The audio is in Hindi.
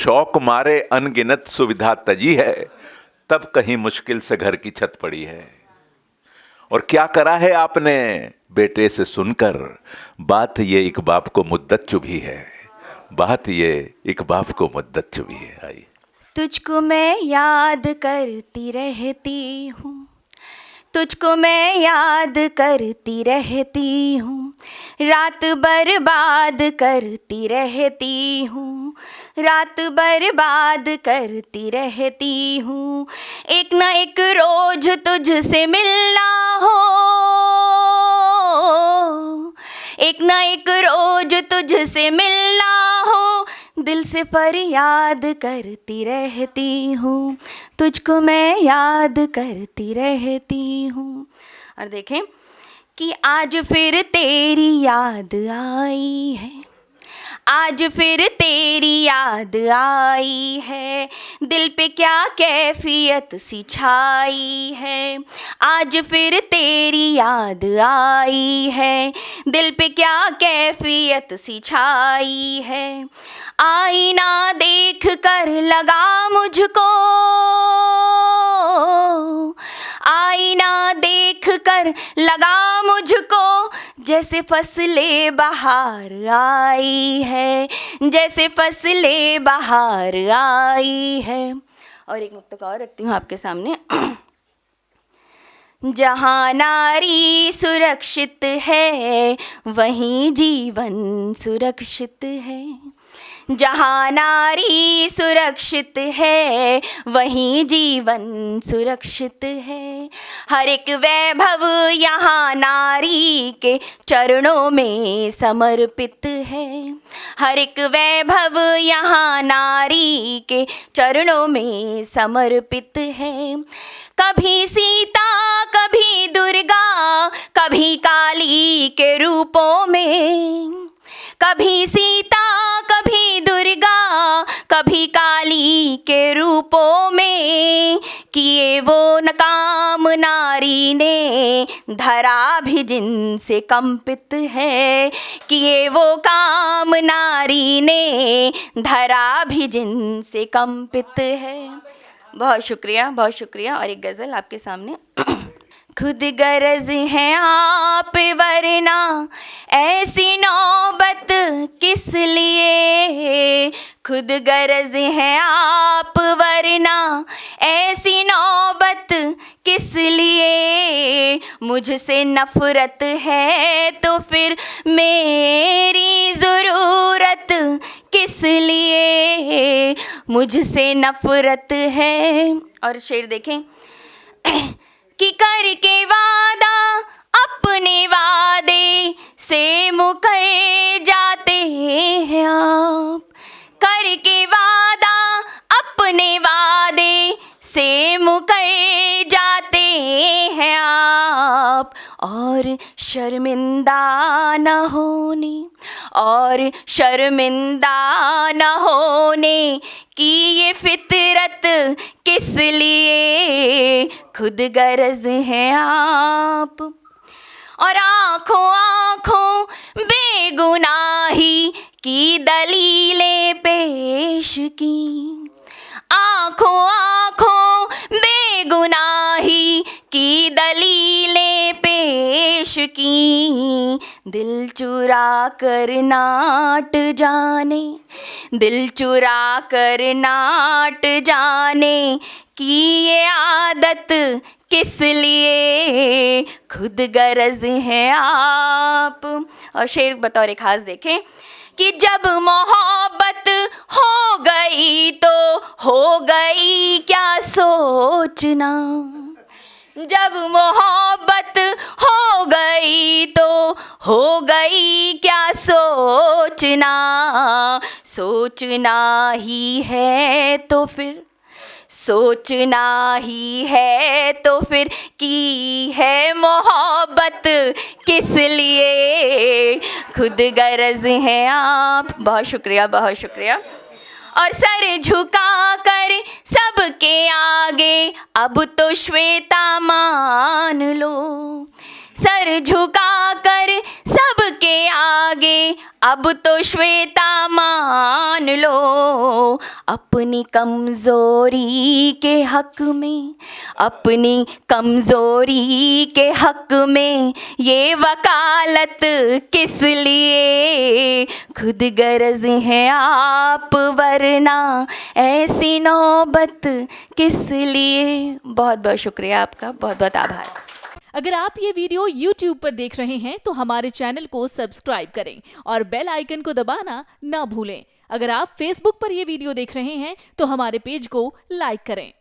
शौक मारे अनगिनत सुविधा तजी है, तब कहीं मुश्किल से घर की छत पड़ी है। और क्या करा है आपने बेटे से सुनकर, बात ये एक बाप को मुद्दत चुभी है, बात ये एक बाप को मुद्दत चुभी है। आई तुझको मैं याद करती रहती हूँ, तुझको मैं याद करती रहती हूँ, रात बर्बाद करती रहती हूँ, रात बर्बाद करती रहती हूँ। एक ना एक रोज तुझसे मिलना हो, एक ना एक रोज तुझसे मिलना हो, दिल से फरियाद करती रहती हूँ, तुझको मैं याद करती रहती हूँ। और देखें कि आज फिर तेरी याद आई है, आज फिर तेरी याद आई है, दिल पे क्या कैफियत सी छाई है। आज फिर तेरी याद आई है, दिल पे क्या कैफियत सी छाई है। आईना देख कर लगा मुझको, आईना देख कर लगा मुझको, जैसे फसलें बाहर आई है, जैसे फसलें बाहर आई है। और एक मुक्तक और रखती हूँ आपके सामने। जहाँ नारी सुरक्षित है वहीं जीवन सुरक्षित है, जहाँ नारी सुरक्षित है वहीं जीवन सुरक्षित है। हर एक वैभव यहाँ नारी के चरणों में समर्पित है, हर एक वैभव यहाँ नारी के चरणों में समर्पित है। कभी सीता कभी दुर्गा कभी काली के रूपों में, कभी सीता कभी दुर्गा कभी काली के रूपों में, किए वो नकाम नारी ने धरा भी जिनसे कंपित है, किए वो काम नारी ने धरा भी जिनसे कंपित है। बहुत शुक्रिया, बहुत शुक्रिया। और एक गज़ल आपके सामने। खुद गरज हैं आप वरना ऐसी नौबत किस लिए, खुद गरज हैं आप वरना ऐसी नौबत किस लिए। मुझसे नफ़रत है तो फिर मेरी ज़रूरत किस लिए, मुझसे नफ़रत है। और शेर देखें कि करके वादा अपने वादे से मुकर जाते हैं आप, करके वादा अपने वादे से मुकर जाते हैं आप। और शर्मिंदा न होने, और शर्मिंदा न होने की ये फितरत किस लिए, खुद गरज हैं आप। और आँखों आँखों बेगुनाही की दलीलें पेश की, आँखों आँखों बेगुनाही की दलीलें पेश की। दिल चुरा कर नाट जाने, दिल चुरा कर नाट जाने की ये आदत किस लिए, खुद गरज हैं आप। और शेर बतौर एक खास देखें कि जब मोहब्बत हो गई तो हो गई क्या सोचना, जब मोहब्बत हो गई तो हो गई क्या सोचना। सोचना ही है तो फिर, सोचना ही है तो फिर की है मोहब्बत किस लिए, खुद गरज हैं आप। बहुत शुक्रिया, बहुत शुक्रिया। और सर झुका कर सबके आगे अब तो श्वेता मान लो, सर झुका कर सबके आगे अब तो श्वेता मान लो, अपनी कमजोरी के हक में, अपनी कमजोरी के हक में ये वकालत किस लिए, खुद गरज है आप वरना ऐसी नौबत किस लिए। बहुत बहुत शुक्रिया आपका, बहुत बहुत आभार। अगर आप ये वीडियो YouTube पर देख रहे हैं तो हमारे चैनल को सब्सक्राइब करें और बेल आइकन को दबाना ना भूलें। अगर आप Facebook पर ये वीडियो देख रहे हैं तो हमारे पेज को लाइक करें।